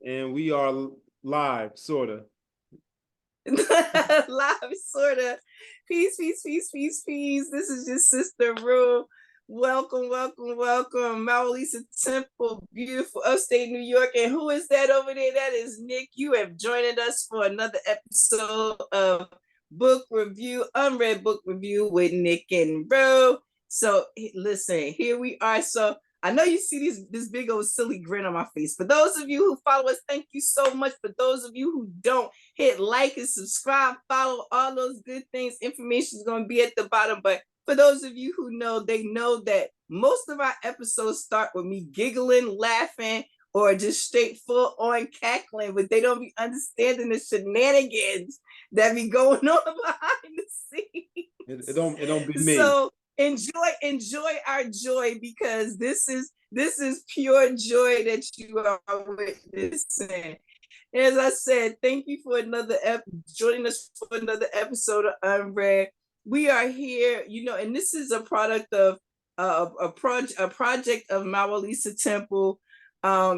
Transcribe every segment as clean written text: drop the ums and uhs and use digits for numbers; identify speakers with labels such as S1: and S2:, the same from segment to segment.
S1: And we are live, sort of.
S2: Live, sort of. Peace, peace, peace, peace, peace. This is your sister Roo. Welcome, welcome, welcome. MaWu Lisa Temple, beautiful upstate New York. And who is that over there? That is Nick. You have joined us for another episode of Book Review, UnRead Book Review with Nick and Roo. So listen, here we are. So I know you see this big old silly grin on my face. For those of you who follow us, thank you so much. For those of you who don't, hit like and subscribe, follow, all those good things. Information is going to be at the bottom. But for those of you who know, they know that most of our episodes start with me giggling, laughing, or just straight full on cackling, but they don't be understanding the shenanigans that be going on behind the scenes.
S1: It don't be me.
S2: So enjoy our joy, because this is pure joy that you are witnessing. As I said, thank you for joining us for another episode of UnRead. We are here, and this is a product of a project of MaWu Lisa Temple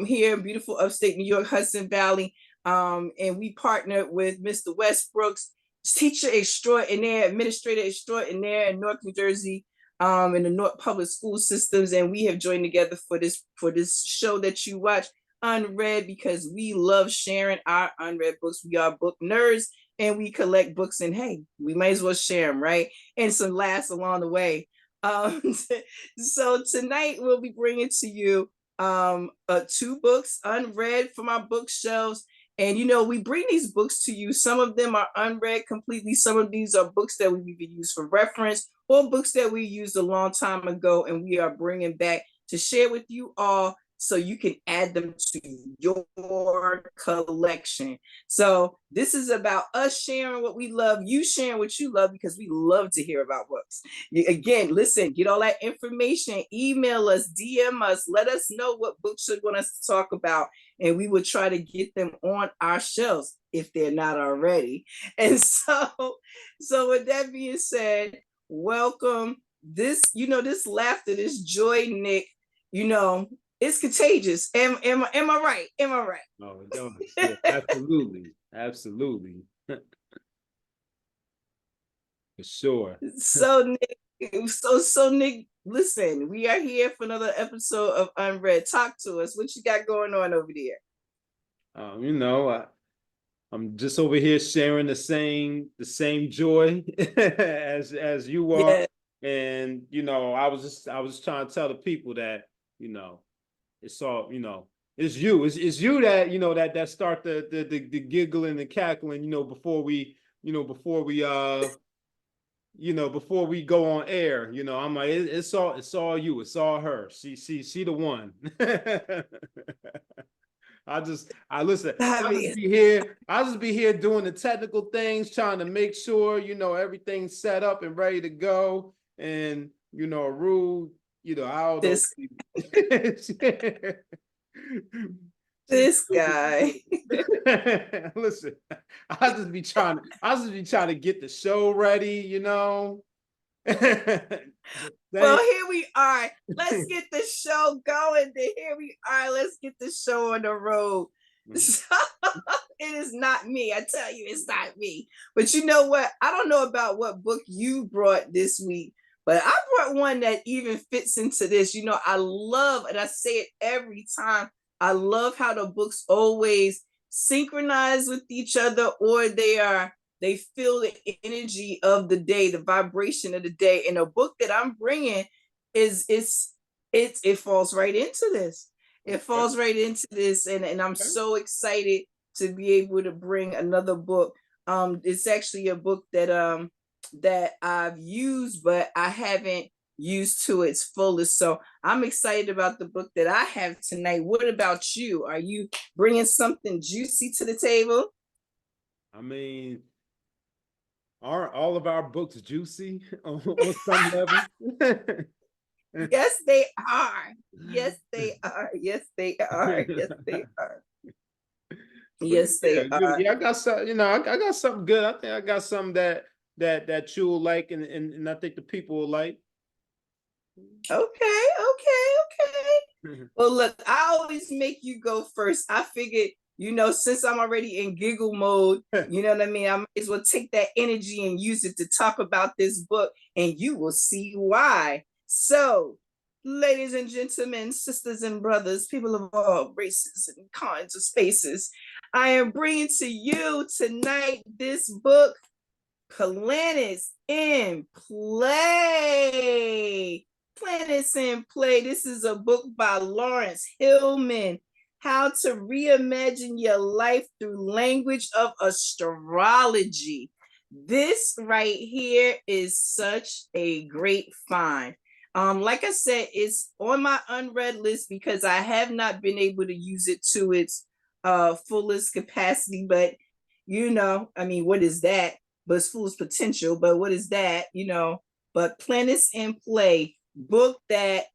S2: here in beautiful upstate New York, Hudson Valley. And we partnered with Mr. Westbrook's teacher extraordinaire, administrator extraordinaire in North New Jersey, in the North public school systems, and we have joined together for this show that you watch, UnRead, because we love sharing our unread books. We are book nerds, and we collect books, and hey, we might as well share them, right? And some laughs along the way. So tonight we'll be bringing to you two books unread from our bookshelves. And we bring these books to you. Some of them are unread completely. Some of these are books that we've used for reference, or books that we used a long time ago, and we are bringing back to share with you all, so you can add them to your collection. So this is about us sharing what we love, you sharing what you love, because we love to hear about books. Again, listen, get all that information, email us, DM us, let us know what books you want us to talk about, and we will try to get them on our shelves if they're not already. And so with that being said, welcome. This laughter, this joy, Nick, it's contagious. Am I right? Am I right?
S1: No, it don't. Yeah, absolutely. Absolutely. For sure.
S2: So Nick, listen, we are here for another episode of UnRead. Talk to us. What you got going on over there?
S1: I'm just over here sharing the same joy as you are. Yeah. And I was trying to tell the people that, it's all, it's you that that start the giggling and cackling, before we go on air. I'm like, it's all you, it's all her. She the one. I just be here doing the technical things, trying to make sure everything's set up and ready to go. And Rue, I don't know.
S2: This guy.
S1: Listen, I just be trying to get the show ready,
S2: Well, here we are. Let's get the show going. Here we are. Let's get the show on the road. So, it is not me. I tell you, it's not me. But you know what? I don't know about what book you brought this week, but I brought one that even fits into this. I love, and I say it every time, I love how the books always synchronize with each other, or they feel the energy of the day, the vibration of the day. And a book that I'm bringing it falls right into this. It falls right into this, and I'm so excited to be able to bring another book. It's actually a book that I've used, but I haven't used to its fullest. So I'm excited about the book that I have tonight. What about you? Are you bringing something juicy to the table?
S1: I mean, are all of our books juicy on some level?
S2: Yes, they are. Yes, they are. Yes, they are. Yes, they are. Yes, they are.
S1: Yeah, I got some. I got something good. I think I got something that you'll like, and I think the people will like.
S2: Okay. Well, look, I always make you go first. I figured since I'm already in giggle mode, you know what I mean? I might as well take that energy and use it to talk about this book, and you will see why. So, ladies and gentlemen, sisters and brothers, people of all races and kinds of spaces, I am bringing to you tonight this book, Planets in Play. Planets in Play. This is a book by Laurence Hillman. How to Reimagine Your Life Through Language of Astrology. This right here is such a great find. Like I said, it's on my unread list because I have not been able to use it to its fullest capacity. But I mean, what is that? But it's fullest potential. But what is that? But Planets in Play, book that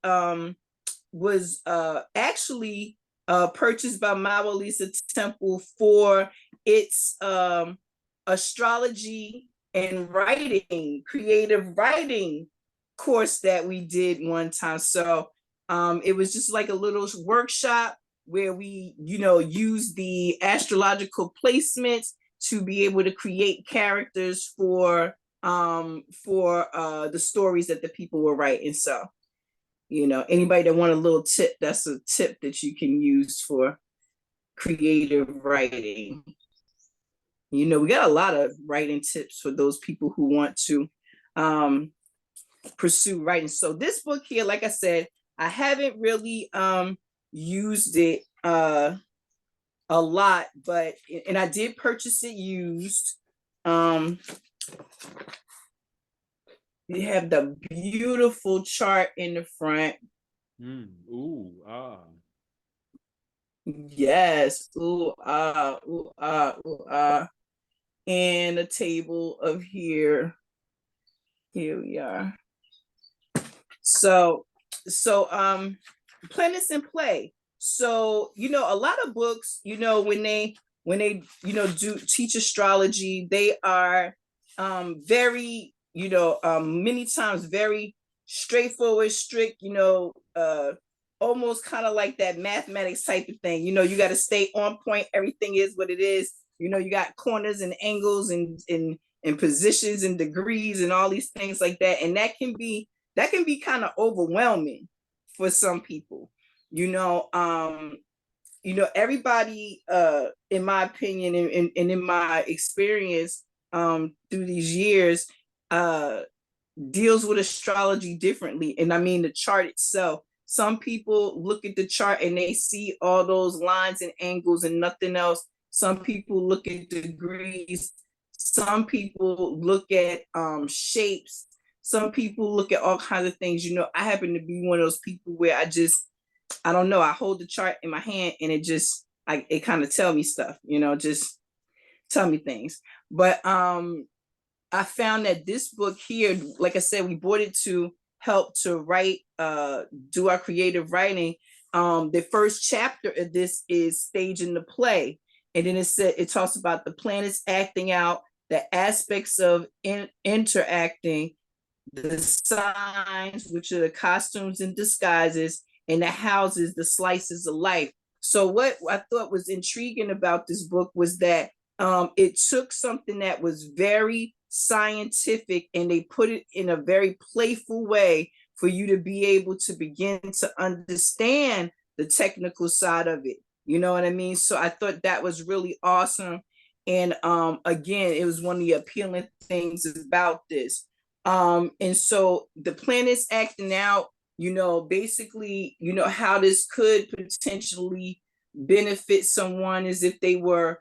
S2: was actually purchased by MaWu Lisa Temple for its astrology and writing, creative writing course that we did one time. So it was just like a little workshop where we, use the astrological placements to be able to create characters for the stories that the people were writing. So anybody that want a little tip, that's a tip that you can use for creative writing. We got a lot of writing tips for those people who want to pursue writing. So this book here, like I said, I haven't really used it a lot, and I did purchase it used. You have the beautiful chart in the front.
S1: Ooh, ah.
S2: Yes. Ooh, ah, ooh, ah, ooh, ah. And a table of here. Here we are. So Planets in Play. So, a lot of books, when they do teach astrology, they are very many times very straightforward, strict, almost kind of like that mathematics type of thing. You got to stay on point. Everything is what it is. You got corners and angles and positions and degrees and all these things like that. And that can be kind of overwhelming for some people. Everybody, in my opinion, and in my experience through these years, deals with astrology differently. And I mean the chart itself. Some people look at the chart and they see all those lines and angles and nothing else. Some people look at degrees. Some people look at shapes. Some people look at all kinds of things. I happen to be one of those people where I don't know, I hold the chart in my hand and it kind of tell me stuff, just tell me things. But I found that this book here, like I said, we bought it to help to write, do our creative writing. The first chapter of this is staging the play. And then it talks about the planets acting out, the aspects of interacting, the signs, which are the costumes and disguises, and the houses, the slices of life. So what I thought was intriguing about this book was that it took something that was very scientific and they put it in a very playful way for you to be able to begin to understand the technical side of it. You know what I mean? So I thought that was really awesome. And again, it was one of the appealing things about this. And so the planets acting out, basically, how this could potentially benefit someone is if they were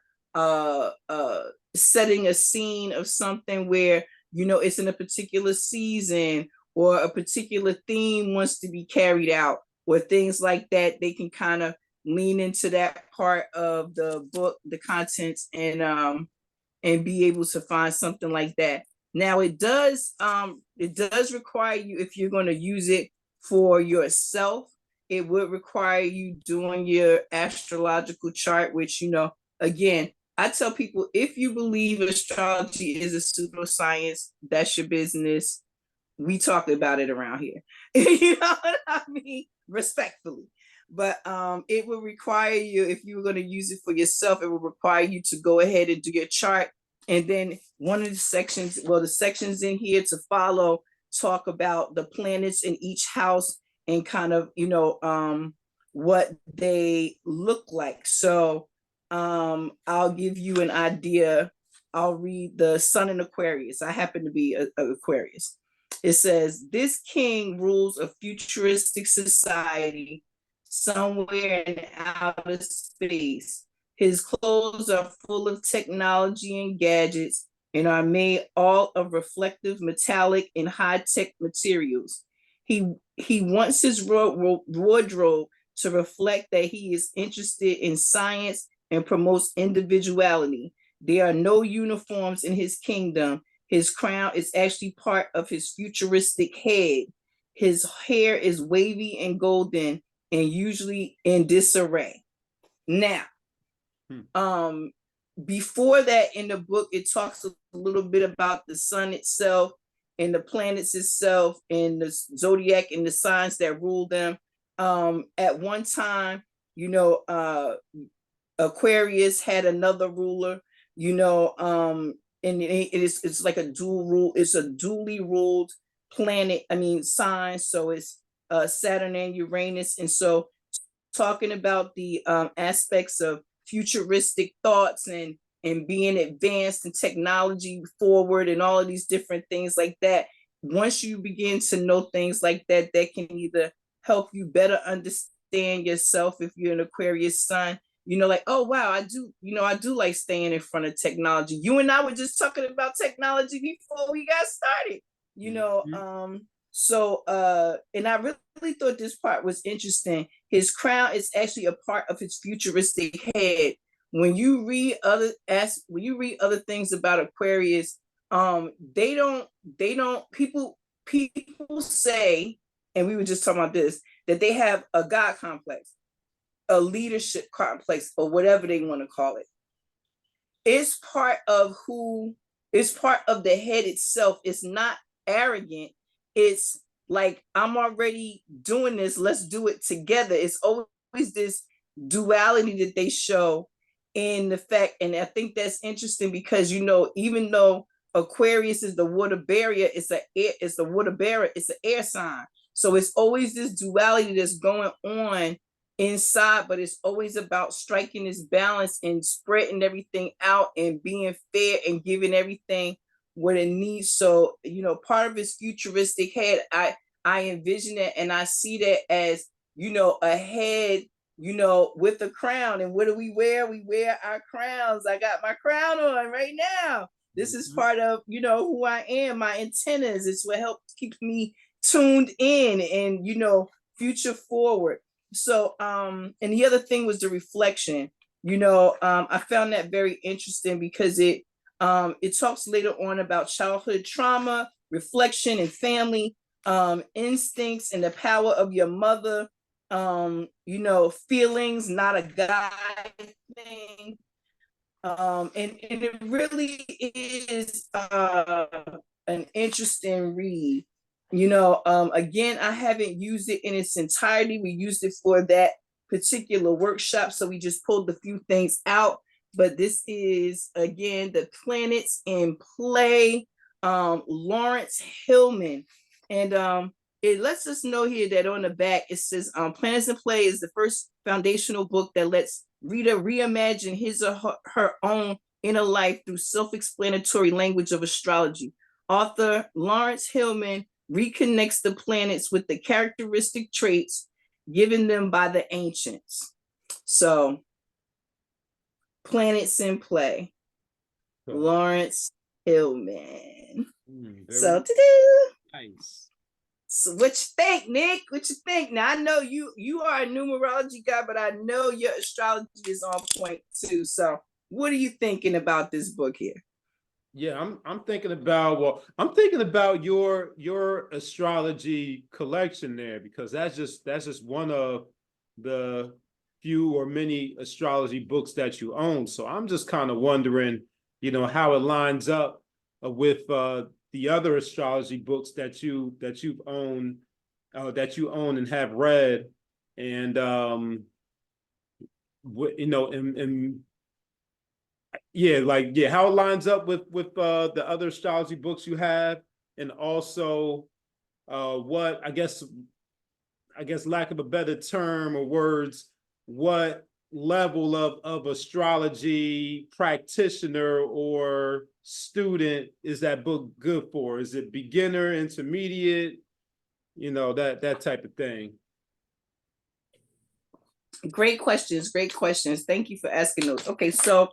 S2: setting a scene of something where, it's in a particular season or a particular theme wants to be carried out or things like that. They can kind of lean into that part of the book, the contents, and be able to find something like that. Now it does require you, if you're going to use it for yourself, it would require you doing your astrological chart, which, again, I tell people, if you believe astrology is a pseudoscience, that's your business. We talk about it around here. You know what I mean? Respectfully. but it will require you, if you were going to use it for yourself, it will require you to go ahead and do your chart. And then one of the sections, well, the sections in here to follow talk about the planets in each house and kind of, what they look like. So I'll give you an idea. I'll read the Sun in Aquarius. I happen to be a Aquarius. It says, this king rules a futuristic society somewhere in outer space. His clothes are full of technology and gadgets and are made all of reflective, metallic, and high-tech materials. He wants his wardrobe to reflect that he is interested in science and promotes individuality. There are no uniforms in his kingdom. His crown is actually part of his futuristic head. His hair is wavy and golden and usually in disarray. Now, before that in the book, it talks a little bit about the sun itself and the planets itself and the zodiac and the signs that rule them. At one time, Aquarius had another ruler, and it's like a dual rule. It's a dually ruled planet. Sign. So it's Saturn and Uranus. And so talking about the aspects of futuristic thoughts and being advanced in technology forward and all of these different things like that. Once you begin to know things like that, that can either help you better understand yourself if you're an Aquarius sun, like, oh wow, I do like staying in front of technology. You and I were just talking about technology before we got started, and I really thought this part was interesting. His crown is actually a part of his futuristic head. When you read other things about Aquarius, people say, and we were just talking about this, that they have a God complex, a leadership complex, or whatever they want to call it. It's part of the head itself. It's not arrogant. It's like, I'm already doing this, let's do it together. It's always this duality that they show in the fact, and I think that's interesting because, even though Aquarius is the water barrier, it's the water bearer, it's an air sign. So it's always this duality that's going on inside, but it's always about striking this balance and spreading everything out and being fair and giving everything what it needs. So, part of his futuristic head, I envision it and I see that as, a head, with a crown. And what do we wear? We wear our crowns. I got my crown on right now. This is part of, who I am, my antennas. It's what helps keep me tuned in and, future forward. So, and the other thing was the reflection. I found that very interesting because it talks later on about childhood trauma, reflection, and family instincts, and the power of your mother. Feelings, not a guy thing. And it really is an interesting read. Again, I haven't used it in its entirety. We used it for that particular workshop, so we just pulled a few things out. But this is, again, the planets in play, Laurence Hillman. And it lets us know here that on the back, it says, Planets in Play is the first foundational book that lets reader reimagine his or her own inner life through self-explanatory language of astrology. Author Laurence Hillman reconnects the planets with the characteristic traits given them by the ancients. So, Planets in Play, Laurence Hillman. So,
S1: nice.
S2: So what you think, Nick? What you think? Now I know you are a numerology guy, but I know your astrology is on point too. So what are you thinking about this book here?
S1: Yeah, I'm thinking about your astrology collection there, because that's just one of the few or many astrology books that you own. So I'm just kind of wondering, how it lines up with the other astrology books that you own and have read. and you know, and yeah, like, yeah, how it lines up with the other astrology books you have, and also what I guess lack of a better term or words, what level of astrology practitioner or student is that book good for? Is it beginner, intermediate, you know, that type of thing?
S2: Great questions, great questions. Thank you for asking those. Okay, so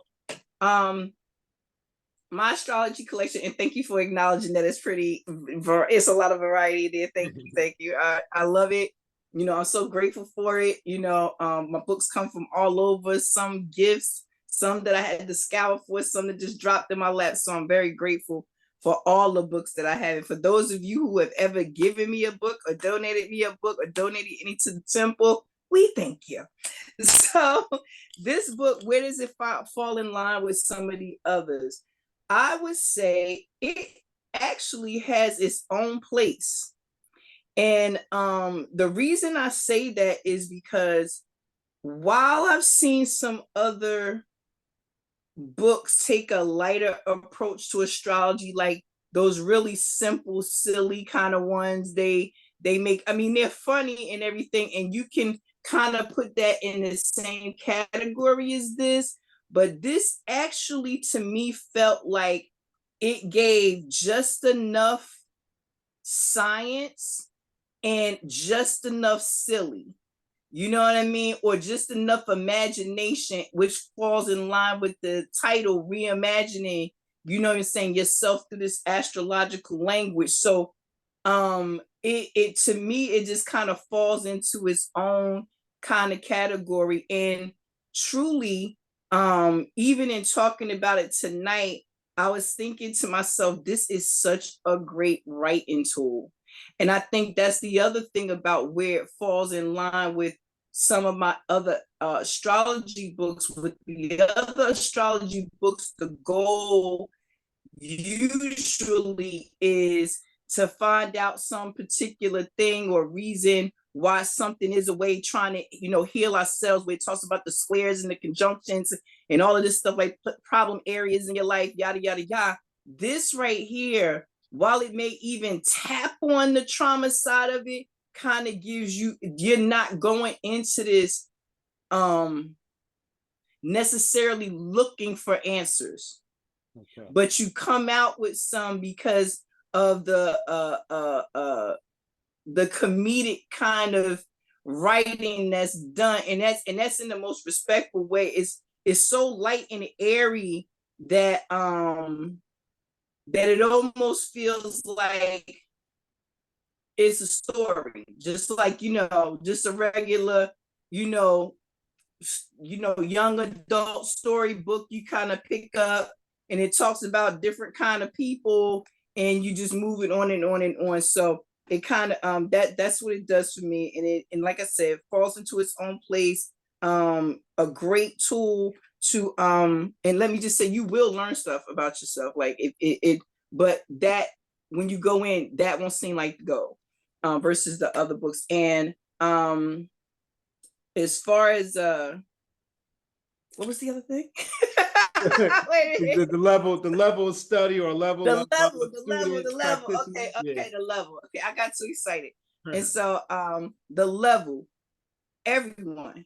S2: my astrology collection, and thank you for acknowledging that it's a lot of variety there. Thank you. I love it. You know, I'm so grateful for it. You know, my books come from all over, some gifts, some that I had to scour for, some that just dropped in my lap. So I'm very grateful for all the books that I have. And for those of you who have ever given me a book or donated me a book or donated any to the temple, we thank you. So this book, where does it fall in line with some of the others? I would say it actually has its own place. And the reason I say that is because while I've seen some other books take a lighter approach to astrology, like those really simple, silly kind of ones, they make, I mean, they're funny and everything, and you can kind of put that in the same category as this. But this actually, to me, felt like it gave just enough science and just enough silly. You know what I mean? Or just enough imagination, which falls in line with the title, Reimagining, you know what I'm saying, yourself through this astrological language. So it to me, it just kind of falls into its own kind of category. And truly, even in talking about it tonight, I was thinking to myself, this is such a great writing tool. And I think that's the other thing about where it falls in line with some of my other astrology books. With the other astrology books, the goal usually is to find out some particular thing or reason why something is a way, trying to, you know, heal ourselves, where it talks about the squares and the conjunctions and all of this stuff, like problem areas in your life, yada yada yada. This right here, while it may even tap on the trauma side of it, kind of gives you, you're not going into this necessarily looking for answers. Okay. But you come out with some because of the comedic kind of writing that's done, and that's in the most respectful way. It's so light and airy that that it almost feels like it's a story, just like, you know, just a regular, you know, young adult storybook you kind of pick up, and it talks about different kind of people, and you just move it on and on and on. So it kind of that's what it does for me. And like I said, it falls into its own place. A great tool to and let me just say, you will learn stuff about yourself, like it but that when you go in, that won't seem like the goal, versus the other books. And as far as what was the other thing?
S1: the level of study, or level
S2: the
S1: of
S2: level. Okay,
S1: yeah.
S2: the level. Okay, I got too excited. And so the level, everyone.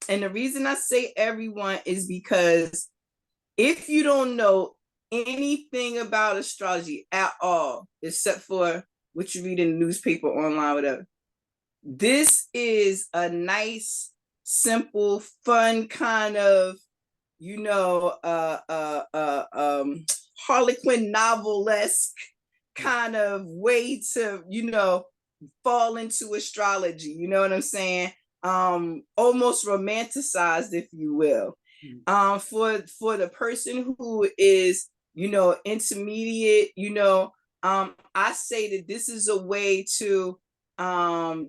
S2: And the reason I say everyone is because if you don't know anything about astrology at all, except for what you read in the newspaper, online, whatever, this is a nice, simple, fun kind of, you know, Harlequin novel-esque kind of way to, you know, fall into astrology. You know what I'm saying? Almost romanticized, if you will. For the person who is, you know, intermediate, you know, I say that this is a way to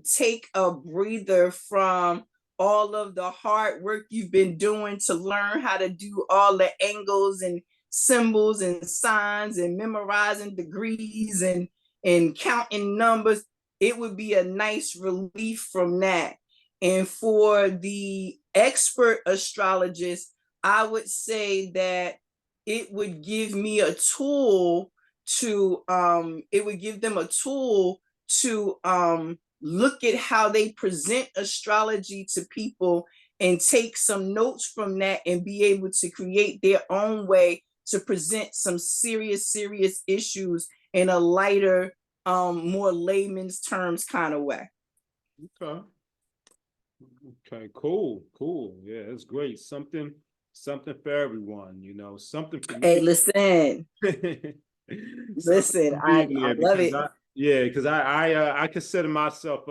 S2: take a breather from all of the hard work you've been doing to learn how to do all the angles and symbols and signs and memorizing degrees and counting numbers. It would be a nice relief from that. And for the expert astrologist, I would say that it would give me a tool to it would give them a tool to look at how they present astrology to people and take some notes from that and be able to create their own way to present some serious issues in a lighter, more layman's terms kind of way.
S1: Okay. Okay, cool. Yeah, that's great. Something for everyone, something for
S2: Hey,
S1: me.
S2: listen. Listen, I love it.
S1: Because I consider myself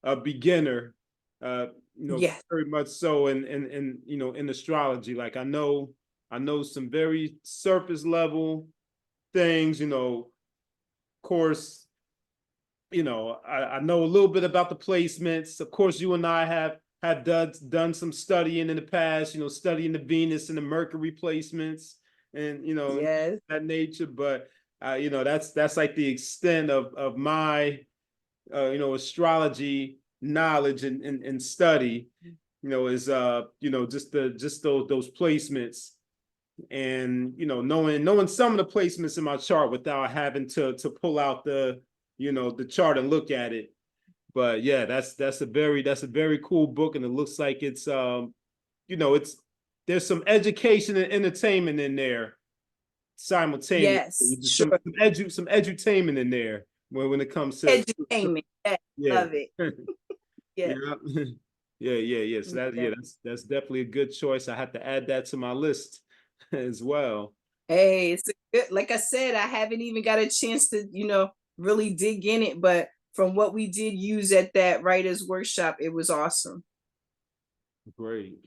S1: a beginner,
S2: Yes.
S1: very much so in astrology. Like I know some very surface level things, of course, I know a little bit about the placements. Of course, you and I have done some studying in the past, studying the Venus and the Mercury placements and
S2: Yes.
S1: that nature. But that's like the extent of my astrology knowledge and study, is just those placements and knowing some of the placements in my chart without having to pull out the chart and look at it. But yeah, that's a very cool book, and it looks like it's there's some education and entertainment in there simultaneously.
S2: Yes.
S1: Some edutainment in there when it comes to
S2: Edutainment.
S1: yeah.
S2: Love it.
S1: Yeah. Yeah. So
S2: Yeah.
S1: that's definitely a good choice. I have to add that to my list as well.
S2: Hey, it's good. Like I said, I haven't even got a chance to, really dig in it, but from what we did use at that writers workshop, it was awesome.
S1: Great.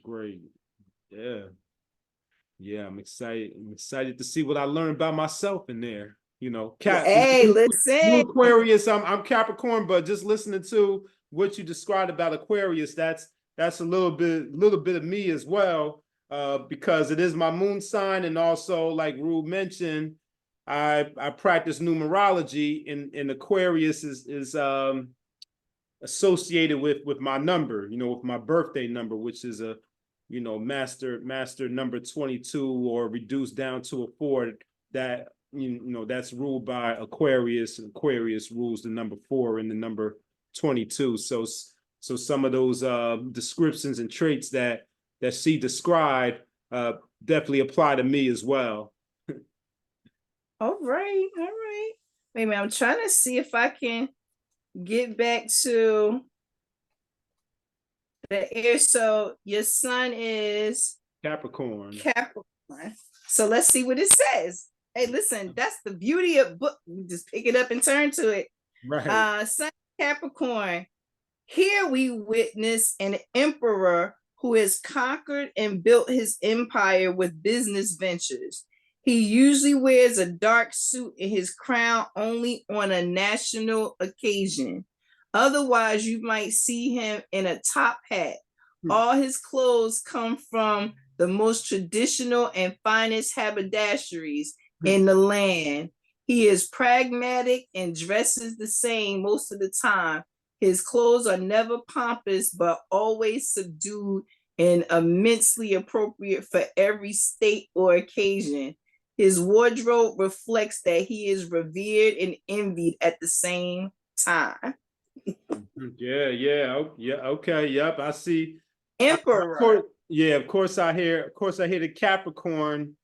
S1: Yeah, I'm excited. To see what I learned about myself in there.
S2: Hey, listen.
S1: Aquarius. I'm Capricorn, but just listening to what you described about Aquarius, that's a little bit of me as well. Because it is my moon sign, and also, like Roo mentioned, I practice numerology, and Aquarius is associated with my number, with my birthday number, which is a master number 22, or reduced down to a 4. That that's ruled by Aquarius, and Aquarius rules the number 4 and the number 22. So some of those descriptions and traits that she described definitely apply to me as well.
S2: All right. Wait a minute, I'm trying to see if I can get back to the air. So your sun is
S1: Capricorn.
S2: So let's see what it says. Hey, listen, that's the beauty of book. You just pick it up and turn to it.
S1: Right.
S2: Sun Capricorn. Here we witness an emperor who has conquered and built his empire with business ventures. He usually wears a dark suit and his crown only on a national occasion. Otherwise, you might see him in a top hat. All his clothes come from the most traditional and finest haberdasheries in the land. He is pragmatic and dresses the same most of the time. His clothes are never pompous, but always subdued and immensely appropriate for every state or occasion. His wardrobe reflects that he is revered and envied at the same time.
S1: Yeah. Okay. Yep. I see.
S2: Emperor.
S1: Of course I hear the Capricorn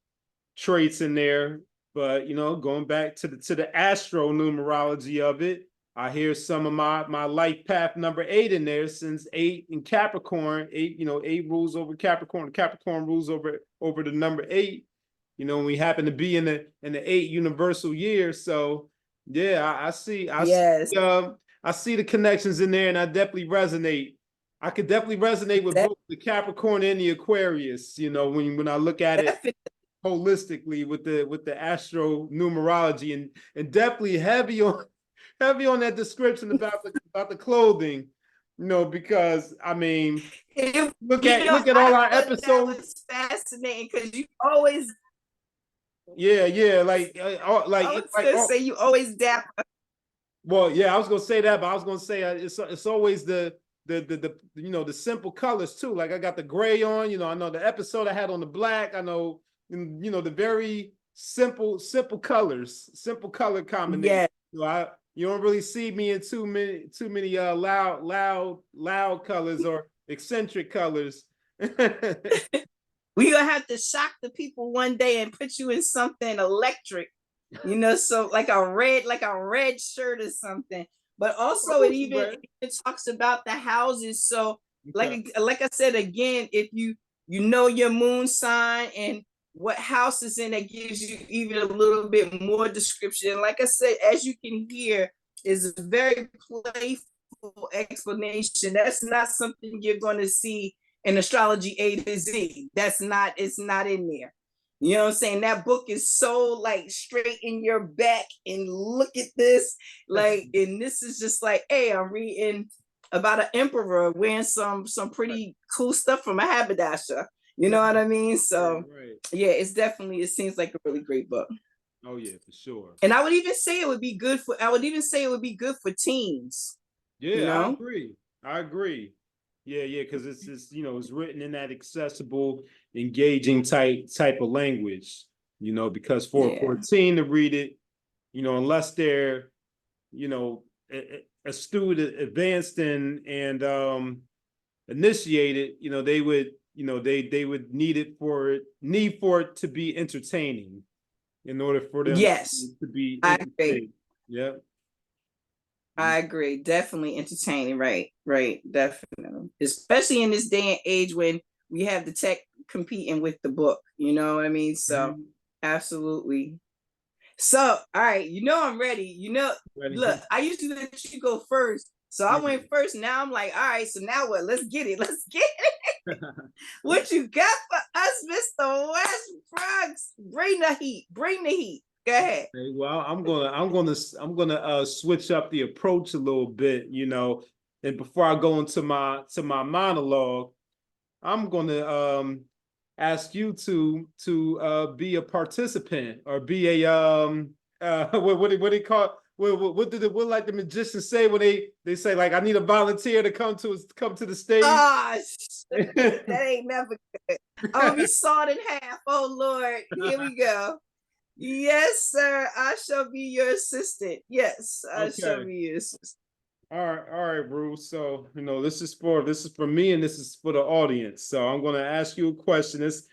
S1: traits in there, but going back to the astro numerology of it, I hear some of my life path number 8 in there, since 8 in Capricorn, 8 rules over Capricorn. Capricorn rules over the number 8. We happen to be in the 8 universal year. So yeah, I see the connections in there, and I definitely resonate. I could definitely resonate with both the Capricorn and the Aquarius. When I look at it holistically with the astro numerology, and definitely heavy on that description about the clothing, because I mean, look at all our episodes.
S2: That was fascinating because you always.
S1: Yeah, like
S2: I was gonna say you always dapper.
S1: Well, yeah, I was gonna say that, but I was gonna say it's always the the simple colors too. Like I got the gray on, I know the episode I had on the black. I know, the very simple colors, simple color combination.
S2: Yeah.
S1: So you don't really see me in too many loud colors or eccentric colors.
S2: We're gonna have to shock the people one day and put you in something electric, so like a red shirt or something. But also it even talks about the houses. So like I said again, if you know your moon sign and what house is in, that gives you even a little bit more description. And like I said, as you can hear, is a very playful explanation. That's not something you're going to see in Astrology A to Z. It's not in there. You know what I'm saying? That book is so like straight in your back and look at this. Like, and this is just like, hey, I'm reading about an emperor wearing some pretty cool stuff from a haberdasher. You know what I mean? So yeah, it seems like a really great book.
S1: Oh yeah, for sure.
S2: And I would even say it would be good for teens.
S1: Yeah, I agree. Yeah, because it's it's written in that accessible, engaging type of language, because for a teen to read it, unless they're, astute, advanced, and initiated, they would, they would need for it to be entertaining in order for them to be entertained. Yeah.
S2: I agree. Definitely entertaining. Right. Definitely. Especially in this day and age when we have the tech competing with the book. You know what I mean? So absolutely. So, all right. I'm ready. Look, I usually let you go first. So I went first. Now I'm like, all right, so now what? Let's get it. What you got for us, Mr. West Bronx? Bring the heat. Go ahead.
S1: Okay, well, I'm gonna switch up the approach a little bit, and before I go into my monologue, I'm gonna ask you to be a participant or be a what do they call it? What like the magicians say when they say like I need a volunteer to come to the stage?
S2: That ain't never good. I'm gonna be sawed in half. Oh Lord, here we go. Yes, sir. I shall be your assistant. Yes, I shall be your assistant.
S1: All right, Roo. So this is for me and this is for the audience. So I'm gonna ask you a question. It's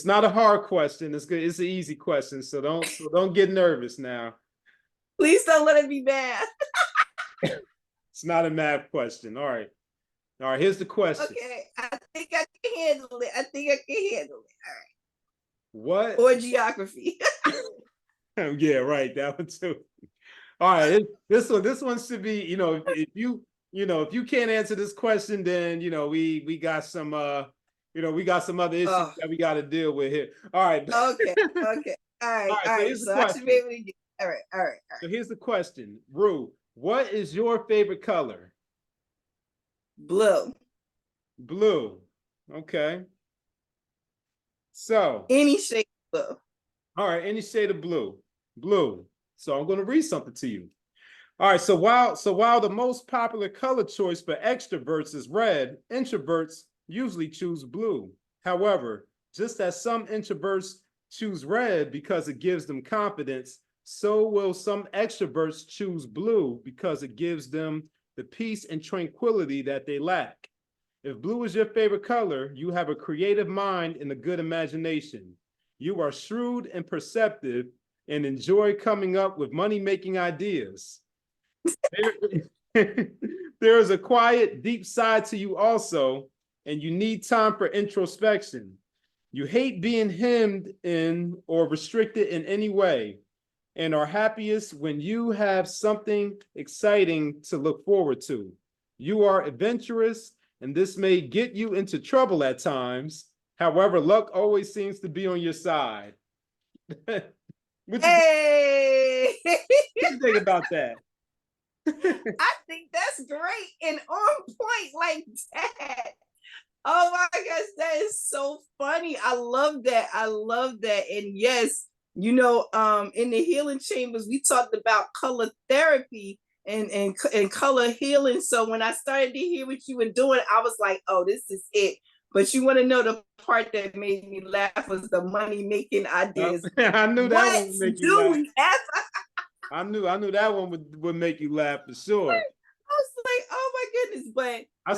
S1: not a hard question. It's good. It's an easy question. So don't get nervous now.
S2: Please don't let it be bad.
S1: It's not a math question. All right. Here's the question.
S2: Okay, I think I can handle it. All right.
S1: What?
S2: Or geography.
S1: Yeah, right. That one too. All right. This one should be, if you can't answer this question, then we got some we got some other issues that we got to deal with here. All right.
S2: Okay. All right. So I should be able to get. All right.
S1: So here's the question, Roo. What is your favorite color?
S2: Blue.
S1: Okay. So
S2: any shade of blue.
S1: All right, any shade of blue. So I'm going to read something to you. All right, so while the most popular color choice for extroverts is red, introverts usually choose blue. However, just as some introverts choose red because it gives them confidence, so will some extroverts choose blue because it gives them the peace and tranquility that they lack. If blue is your favorite color, you have a creative mind and a good imagination. You are shrewd and perceptive and enjoy coming up with money-making ideas. There is a quiet, deep side to you also, and you need time for introspection. You hate being hemmed in or restricted in any way, and are happiest when you have something exciting to look forward to. You are adventurous, and this may get you into trouble at times. However, luck always seems to be on your side. What you think about that?
S2: I think that's great and on point like that. Oh my gosh, that is so funny. I love that. And yes, in the healing chambers, we talked about color therapy and color healing. So when I started to hear what you were doing, I was like, oh, this is it. But you want to know the part that made me laugh was the money making ideas.
S1: I knew that
S2: What
S1: one would make you
S2: do
S1: laugh.
S2: we have?
S1: I knew that one would make you laugh for sure.
S2: I was like, oh my goodness. But
S1: I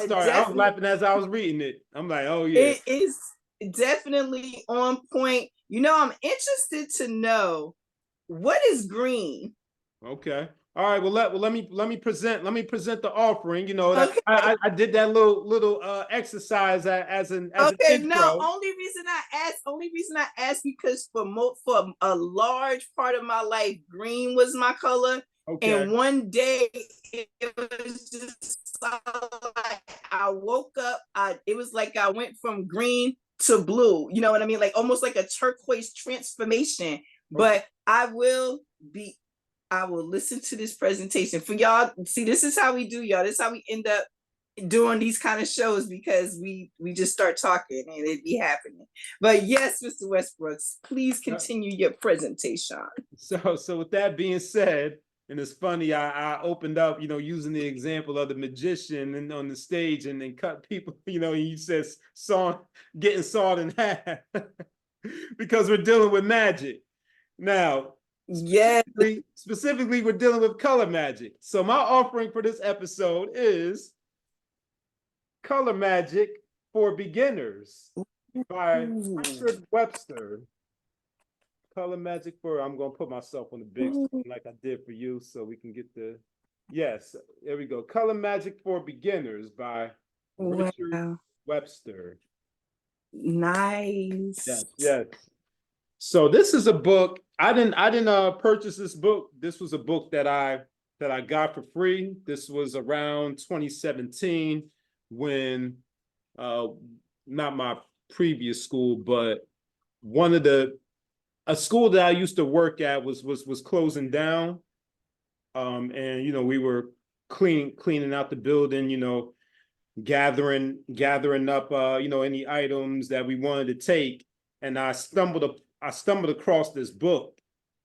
S1: was laughing as I was reading it. I'm like, oh yeah.
S2: It is definitely on point. You know, I'm interested to know, what is green?
S1: Okay. All right. Well, let me present the offering. You know,
S2: Okay.
S1: I did that little exercise as an
S2: Okay,
S1: intro.
S2: no, only reason I asked because for a large part of my life, green was my color.
S1: Okay.
S2: And one day it was just like I woke up, it was like I went from green to blue. You know what I mean? Like almost like a turquoise transformation. Okay. But I will listen to this presentation for y'all. See, this is how we do, y'all. This is how we end up doing these kind of shows, because we just start talking and it be happening. But yes, Mr. Westbrooks, please continue your presentation.
S1: So with that being said, and it's funny, I opened up, you know, using the example of the magician and on the stage and then cut people, you know, he says getting sawed in half because we're dealing with magic. Now, specifically, we're dealing with color magic. So my offering for this episode is Color Magic for Beginners by Webster. Color Magic for, I'm going to put myself on the big screen like I did for you so we can get the, yes, there we go. Color Magic for Beginners by Richard Webster.
S2: Nice.
S1: Yes, yes. So this is a book. I didn't purchase this book. This was a book that I got for free. This was around 2017 when not my previous school, but a school that I used to work at was closing down. And you know, we were cleaning out the building, you know, gathering up you know, any items that we wanted to take. And I stumbled across this book,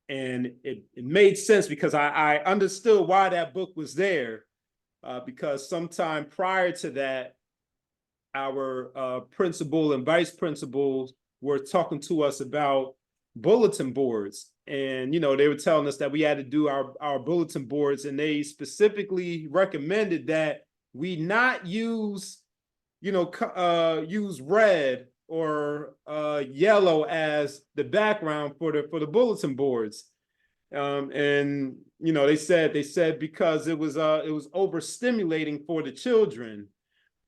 S1: and it made sense because I understood why that book was there, because sometime prior to that, our principal and vice principals were talking to us about bulletin boards. And, you know, they were telling us that we had to do our bulletin boards, and they specifically recommended that we not use, you know, use red or yellow as the background for the bulletin boards. And you know, they said because it was overstimulating for the children,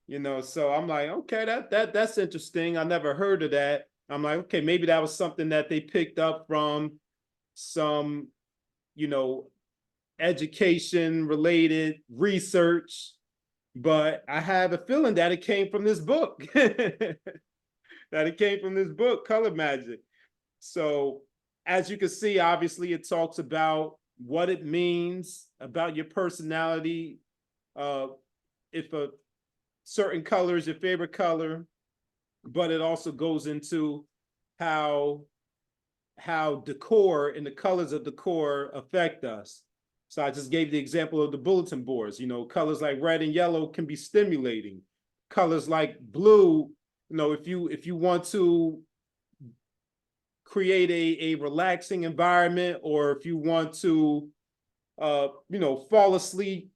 S1: you know. So I'm like, okay, that's interesting. I never heard of that. I'm like, okay, maybe that was something that they picked up from some, you know, education related research, but I have a feeling that it came from this book. That it came from this book, Color Magic. So as you can see, obviously it talks about what it means about your personality. If a certain color is your favorite color, but it also goes into how decor and the colors of decor affect us. So I just gave the example of the bulletin boards. You know, colors like red and yellow can be stimulating. Colors like blue, you know, if you want to create a relaxing environment, or if you want to you know, fall asleep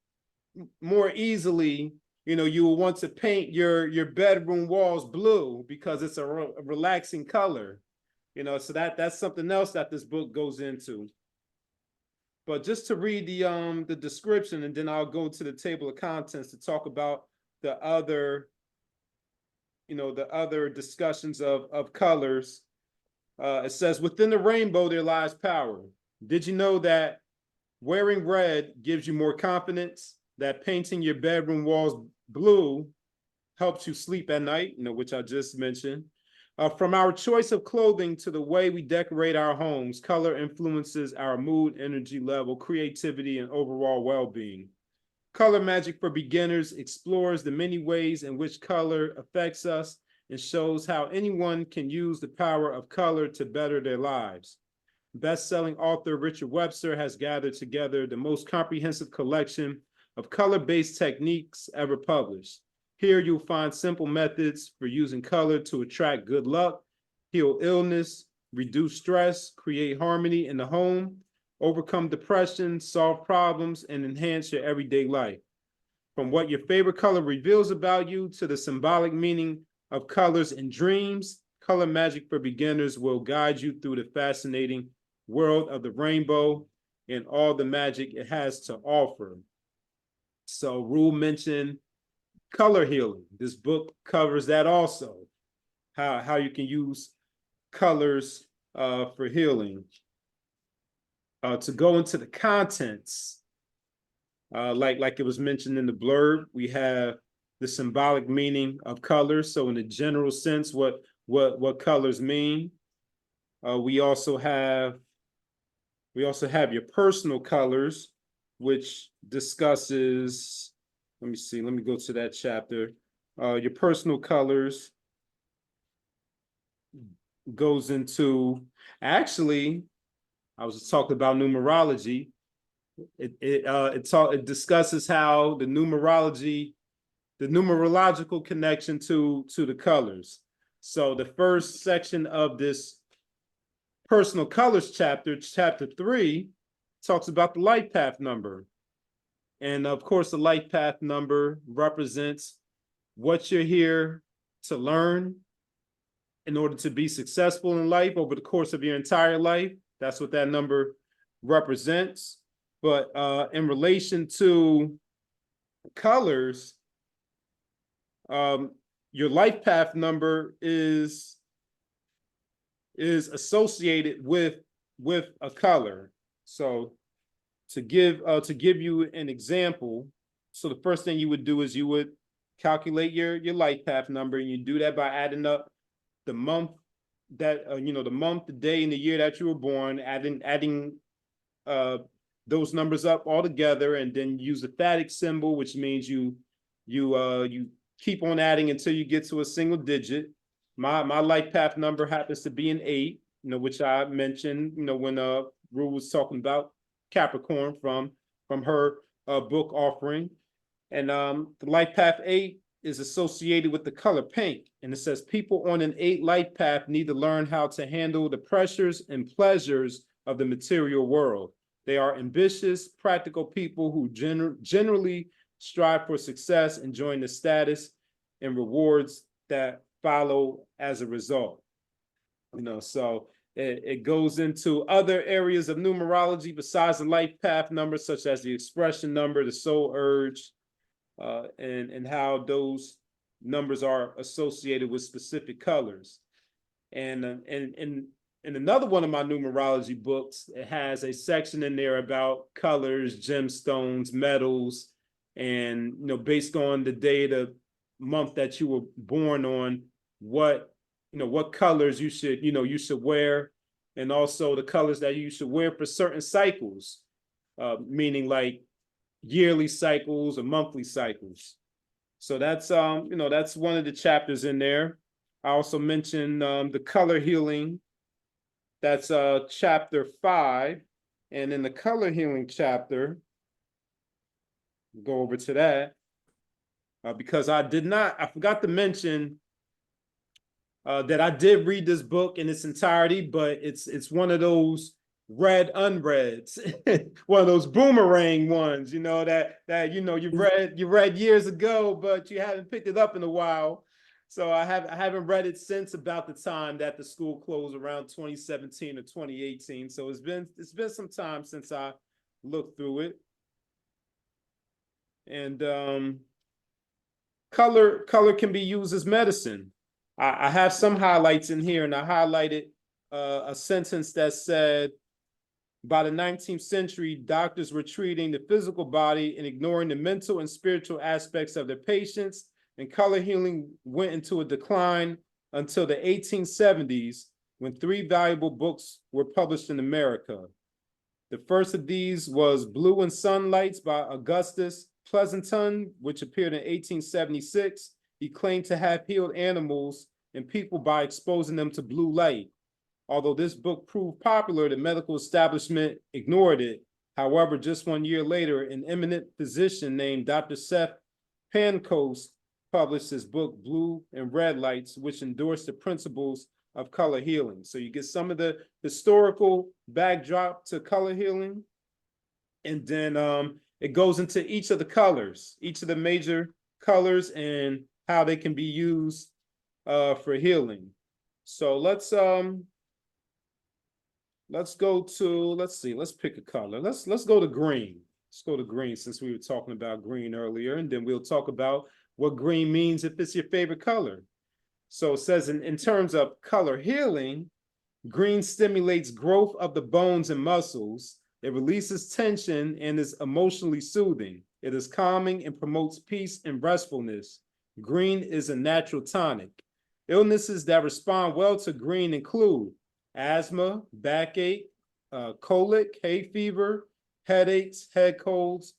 S1: more easily, you know, you will want to paint your bedroom walls blue because it's a relaxing color. You know, so that's something else that this book goes into. But just to read the description, and then I'll go to the table of contents to talk about the other, you know, the other discussions of colors. It says, within the rainbow, there lies power. Did you know that wearing red gives you more confidence? That painting your bedroom walls blue helps you sleep at night, you know, which I just mentioned. From our choice of clothing to the way we decorate our homes, color influences our mood, energy level, creativity, and overall well-being. Color Magic for Beginners explores the many ways in which color affects us and shows how anyone can use the power of color to better their lives. best-selling author Richard Webster has gathered together the most comprehensive collection of color-based techniques ever published. Here you'll find simple methods for using color to attract good luck, heal illness, reduce stress, create harmony in the home, overcome depression, solve problems, and enhance your everyday life. From what your favorite color reveals about you to the symbolic meaning of colors in dreams, Color Magic for Beginners will guide you through the fascinating world of the rainbow and all the magic it has to offer. So Rue mentioned color healing. This book covers that also, how you can use colors for healing. To go into the contents, like it was mentioned in the blurb, we have the symbolic meaning of colors. So in a general sense, what colors mean. We also have your personal colors, which discusses, let me see, let me go to that chapter. Your personal colors goes into, actually, I was just talking about numerology. It discusses how the numerological connection to the colors. So the first section of this personal colors chapter 3, talks about the life path number. And of course, the life path number represents what you're here to learn in order to be successful in life over the course of your entire life. That's what that number represents. But in relation to colors, your life path number is associated with a color. So to give you an example, so the first thing you would do is you would calculate your life path number, and you do that by adding up the month that the month, the day, and the year that you were born, adding those numbers up all together, and then use the phatic symbol, which means you keep on adding until you get to a single digit. My life path number happens to be an 8, which I mentioned, when Rue was talking about Capricorn from her book offering. And the life path 8 is associated with the color pink. And it says people on an 8 life path need to learn how to handle the pressures and pleasures of the material world. They are ambitious, practical people who generally strive for success, enjoying the status and rewards that follow as a result. So it goes into other areas of numerology besides the life path number, such as the expression number, the soul urge, and how those numbers are associated with specific colors. And in another one of my numerology books, it has a section in there about colors, gemstones, metals, and based on the day, the month that you were born on, what colors you should wear, and also the colors that you should wear for certain cycles, meaning like yearly cycles or monthly cycles. So that's that's one of the chapters in there. I also mentioned the color healing. That's chapter 5. And in the color healing chapter, go over to that, because I forgot to mention that I did read this book in its entirety, but it's one of those read unreads, one of those boomerang ones, that you read years ago, but you haven't picked it up in a while. So I haven't read it since about the time that the school closed, around 2017 or 2018. So it's been some time since I looked through it. And color can be used as medicine. I have some highlights in here, and I highlighted a sentence that said, by the 19th century, doctors were treating the physical body and ignoring the mental and spiritual aspects of their patients, and color healing went into a decline until the 1870s, when 3 valuable books were published in America. The first of these was Blue and Sunlights by Augustus Pleasanton, which appeared in 1876. He claimed to have healed animals and people by exposing them to blue light. Although this book proved popular, the medical establishment ignored it. However, just 1 year later, an eminent physician named Dr. Seth Pancoast published his book, Blue and Red Lights, which endorsed the principles of color healing. So you get some of the historical backdrop to color healing. And then it goes into each of the colors, each of the major colors and how they can be used for healing. So let's go to, let's pick a color. Let's go to green. Let's go to green since we were talking about green earlier, and then we'll talk about what green means if it's your favorite color. So it says in terms of color healing, green stimulates growth of the bones and muscles. It releases tension and is emotionally soothing. It is calming and promotes peace and restfulness. Green is a natural tonic. Illnesses that respond well to green include asthma, backache, colic, hay fever, headaches, head colds,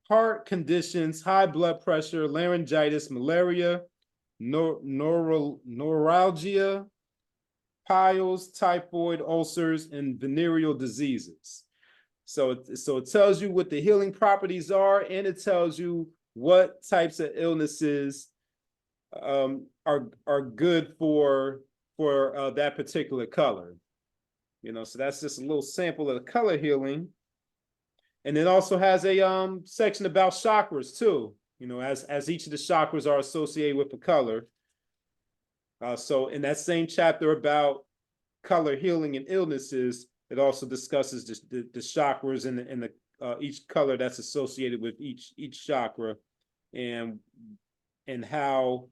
S1: heart conditions, high blood pressure, laryngitis, malaria, neuralgia, piles, typhoid, ulcers, and venereal diseases. So it tells you what the healing properties are, and it tells you what types of illnesses are good for that particular color. So that's just a little sample of the color healing. And it also has a section about chakras too, as each of the chakras are associated with a color. So in that same chapter about color healing and illnesses, it also discusses the chakras and the each color that's associated with each chakra, and how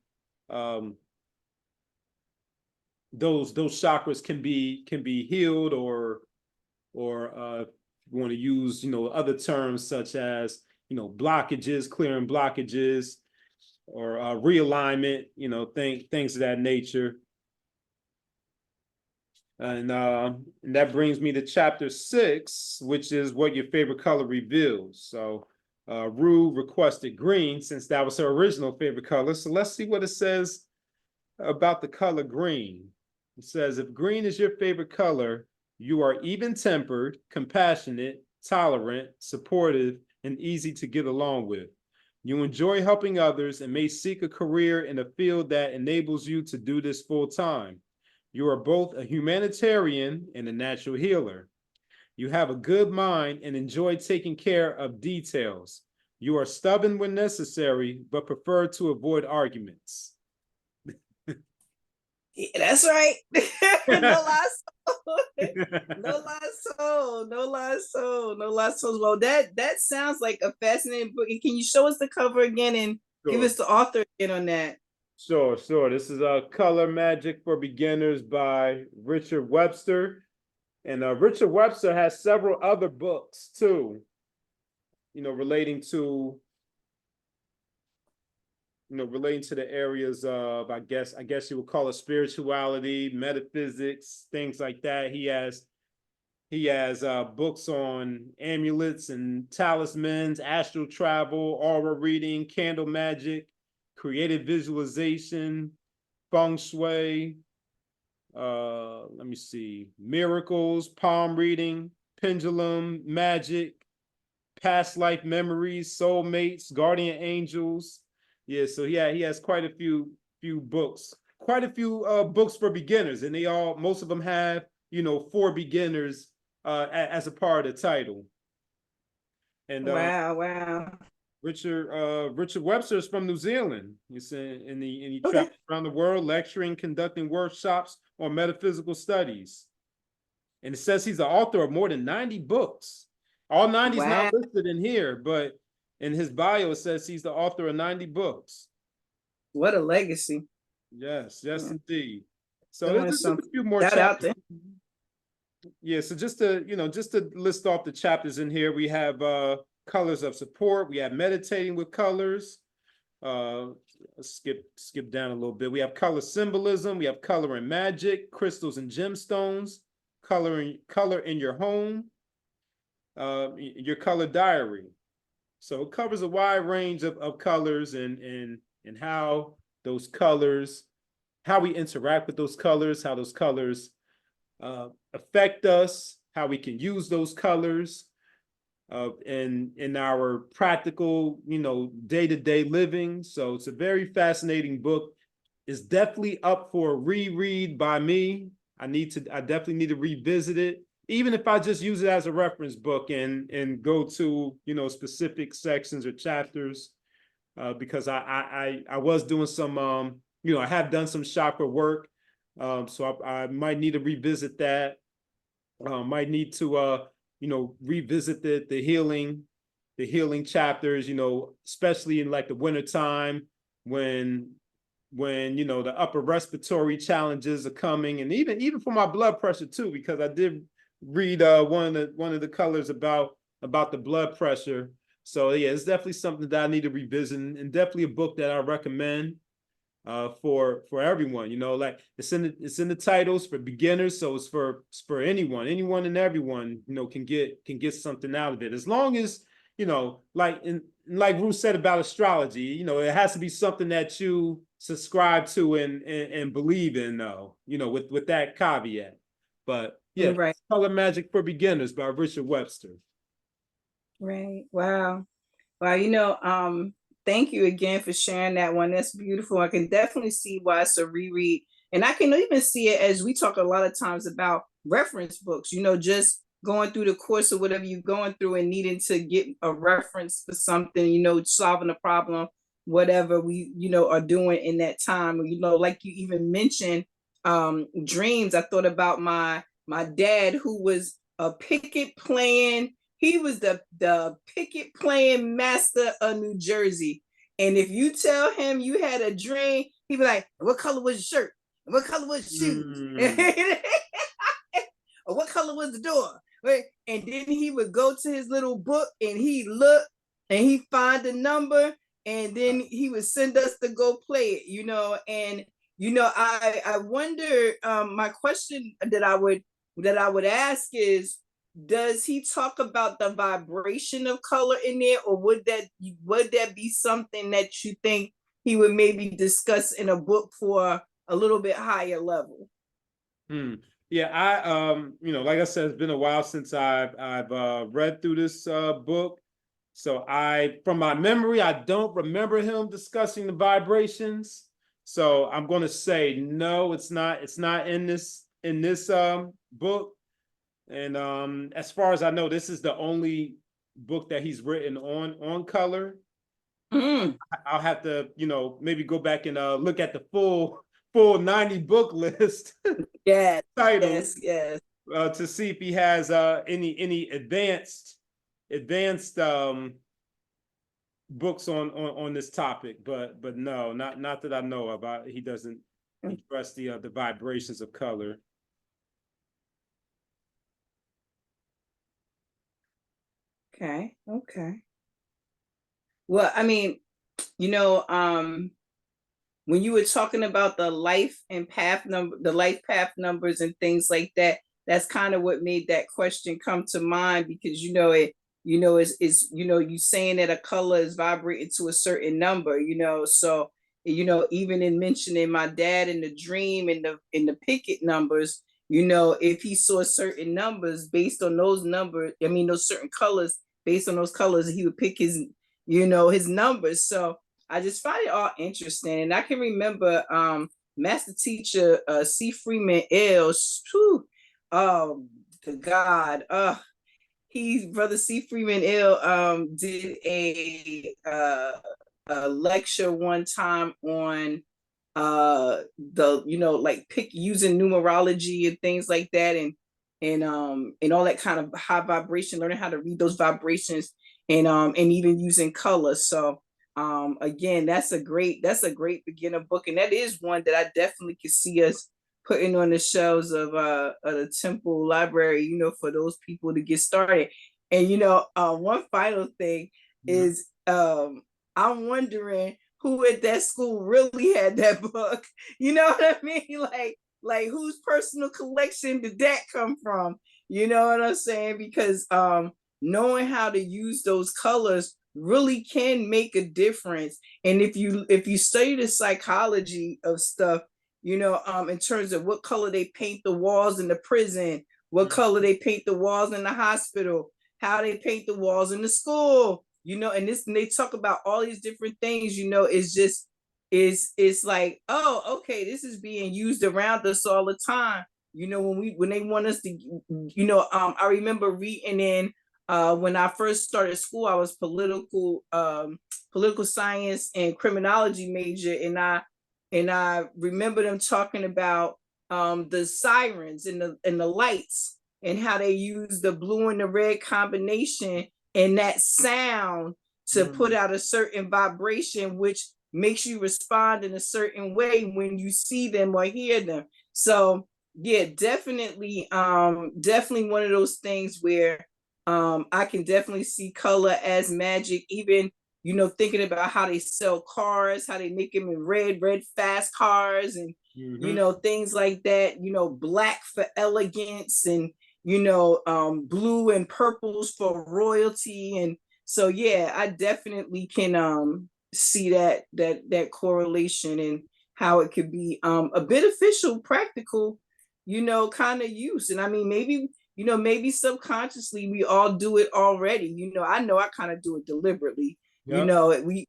S1: those chakras can be healed, or if you want to use other terms such as blockages, clearing blockages, or realignment, things of that nature. And that brings me to chapter 6, which is what your favorite color reveals. So Roo requested green since that was her original favorite color. So let's see what it says about the color green. It says, if green is your favorite color, you are even-tempered, compassionate, tolerant, supportive, and easy to get along with. You enjoy helping others and may seek a career in a field that enables you to do this full time. You are both a humanitarian and a natural healer. You have a good mind and enjoy taking care of details. You are stubborn when necessary, but prefer to avoid arguments.
S2: Yeah, that's right. No lies told. No lies told. Well, that sounds like a fascinating book. And can you show us the cover again and give us the author again on that?
S1: Sure. This is Color Magic for Beginners by Richard Webster. And Richard Webster has several other books too, relating to the areas of, I guess you would call it spirituality, metaphysics, things like that. He has books on amulets and talismans, astral travel, aura reading, candle magic, creative visualization, feng shui, let me see, miracles, palm reading, pendulum magic, past life memories, soulmates, guardian angels. Yeah, so he has quite a few books, books for beginners, and most of them have for beginners as a part of the title. And
S2: wow.
S1: Richard Webster is from New Zealand. And he travels around the world lecturing, conducting workshops on metaphysical studies. And it says he's the author of more than 90 books. All 90 is not listed in here, but in his bio it says he's the author of 90 books.
S2: What a legacy.
S1: Yes, indeed. So there's a few more chapters
S2: out there.
S1: Yeah, so just to list off the chapters in here, we have colors of support, we have meditating with colors. Let's skip down a little bit. We have color symbolism, we have color and magic, crystals and gemstones, color in your home, your color diary. So it covers a wide range of colors and how those colors, how we interact with those colors, how those colors affect us, how we can use those colors in our practical, day-to-day living. So it's a very fascinating book. It's definitely up for a reread by me. I definitely need to revisit it, even if I just use it as a reference book and go to, specific sections or chapters, because I was doing some, I have done some chakra work. So I might need to revisit that. Might need to, revisit the healing chapters, especially in like the wintertime when the upper respiratory challenges are coming, and even for my blood pressure too, because I did read one of the colors about the blood pressure. So yeah, it's definitely something that I need to revisit, and definitely a book that I recommend for everyone. Like it's in the titles for beginners, so it's for anyone and everyone, can get something out of it, as long as, like Roo said about astrology, it has to be something that you subscribe to and believe in, though, with that caveat. But yeah,
S2: Right.
S1: Color Magic for Beginners by Richard Webster.
S2: Right. Wow. Thank you again for sharing that one. That's beautiful. I can definitely see why it's a reread. And I can even see it, as we talk a lot of times about reference books, just going through the course of whatever you're going through and needing to get a reference for something, solving a problem, whatever we, are doing in that time. Like you even mentioned dreams. I thought about my dad, who was a picket playing. He was the picket playing master of New Jersey. And if you tell him you had a dream, he'd be like, what color was your shirt? What color was your shoes? Or what color was the door? And then he would go to his little book and he'd look and he'd find the number, and then he would send us to go play it, and I wonder, my question that I would ask is, does he talk about the vibration of color in there, or would that be something that you think he would maybe discuss in a book for a little bit higher level?
S1: Yeah, I like I said, it's been a while since I've read through this book. So from my memory, I don't remember him discussing the vibrations. So I'm going to say no, it's not in this book. And as far as I know, this is the only book that he's written on color. I'll have to, maybe go back and look at the full 90 book list.
S2: Yes,
S1: titles,
S2: yes.
S1: to see if he has any advanced books on this topic, but no, not that I know about. He doesn't address the vibrations of color.
S2: Okay. Well, I mean, when you were talking about the life path numbers and things like that, that's kind of what made that question come to mind, because it's you saying that a color is vibrating to a certain number, so even in mentioning my dad in the dream and the picket numbers, if he saw certain numbers based on those numbers, I mean those certain colors, based on those colors, he would pick his numbers. So I just find it all interesting. And I can remember master teacher C. Freeman Ailes, oh the God, brother C. Freeman Ailes did a lecture one time on like using numerology and things like that, and all that kind of high vibration, learning how to read those vibrations, and even using color. So again, that's a great beginner book, and that is one that I definitely could see us putting on the shelves of the temple library, for those people to get started. And one final thing is, I'm wondering who at that school really had that book. You know what I mean? Like whose personal collection did that come from? You know what I'm saying? Because knowing how to use those colors really can make a difference. And if you study the psychology of stuff, in terms of what color they paint the walls in the prison, what color they paint the walls in the hospital, how they paint the walls in the school, and they talk about all these different things, it's just, it's like, oh, okay, this is being used around us all the time. When they want us to, I remember reading in, when I first started school, I was political science and criminology major, and I remember them talking about the sirens and the lights, and how they use the blue and the red combination and that sound to put out a certain vibration, which makes you respond in a certain way when you see them or hear them. So yeah, definitely one of those things where I can definitely see color as magic. Even thinking about how they sell cars, how they make them in red fast cars, and things like that. Black for elegance, and blue and purples for royalty. And so yeah, I definitely can see that correlation, and how it could be a beneficial, practical, kind of use. And I mean, maybe subconsciously we all do it already. I know I kind of do it deliberately. Yep. We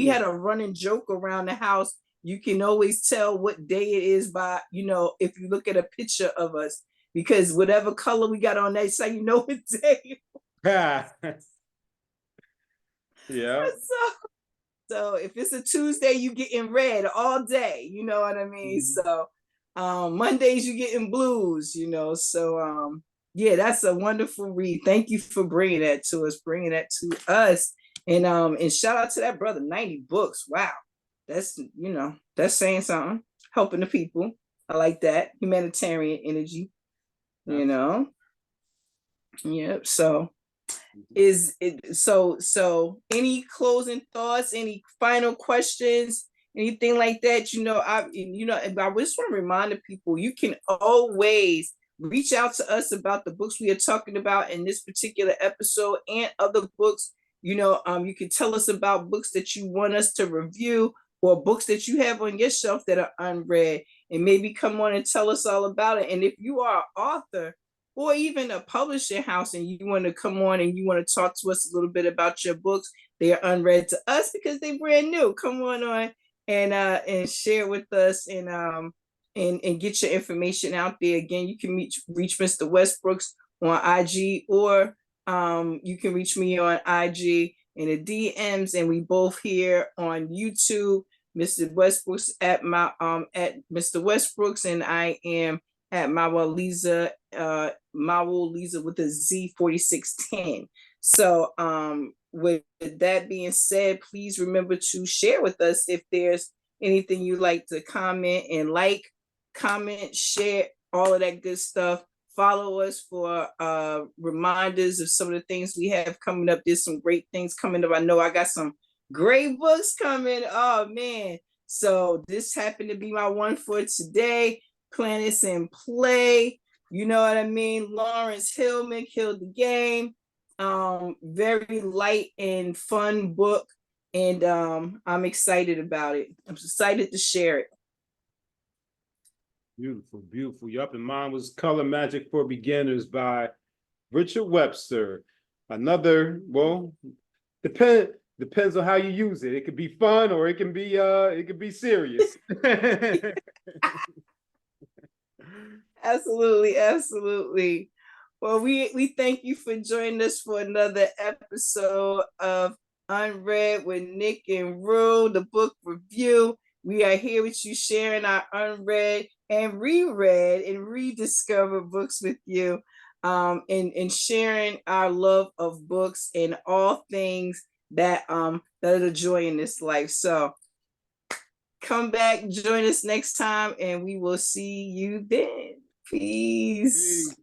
S2: had a running joke around the house. You can always tell what day it is by, if you look at a picture of us, because whatever color we got on that side, what day.
S1: Yeah.
S2: So if it's a Tuesday, you get in red all day, you know what I mean? So Mondays you get in blues, so yeah, that's a wonderful read. Thank you for bringing that to us, and shout out to that brother. 90 books, wow, that's that's saying something, helping the people. I like that humanitarian energy. Yep. So so any closing thoughts, any final questions, anything like that? I just want to remind the people, you can always reach out to us about the books we are talking about in this particular episode, and other books. You can tell us about books that you want us to review, or books that you have on your shelf that are unread, and maybe come on and tell us all about it. And if you are an author or even a publishing house, and you want to come on and you want to talk to us a little bit about your books, they are unread to us because they're brand new. Come on and share with us, and get your information out there. Again, you can reach Mr. Westbrooks on IG, or you can reach me on IG in the DMs, and we both here on YouTube. Mr. Westbrooks at Mr. Westbrooks, and I am at MaWu Lisa, MaWu Lisa with a Z 4610. So with that being said, please remember to share with us if there's anything you'd like to comment, and comment, share, all of that good stuff. Follow us for reminders of some of the things we have coming up. There's some great things coming up. I know I got some great books coming. Oh man. So this happened to be my one for today. Planets in Play. You know what I mean? Laurence Hillman killed the game. Very light and fun book. And I'm excited about it. I'm excited to share it.
S1: Beautiful, beautiful. Yup, and mine was Color Magic for Beginners by Richard Webster. Another, well, depends on how you use it. It could be fun, or it can be serious.
S2: Absolutely. Well, we thank you for joining us for another episode of Unread with Nick and Roo, the book review. We are here with you, sharing our unread and reread and rediscovered books with you, and sharing our love of books and all things that are the joy in this life. So come back, join us next time, and we will see you then. Peace.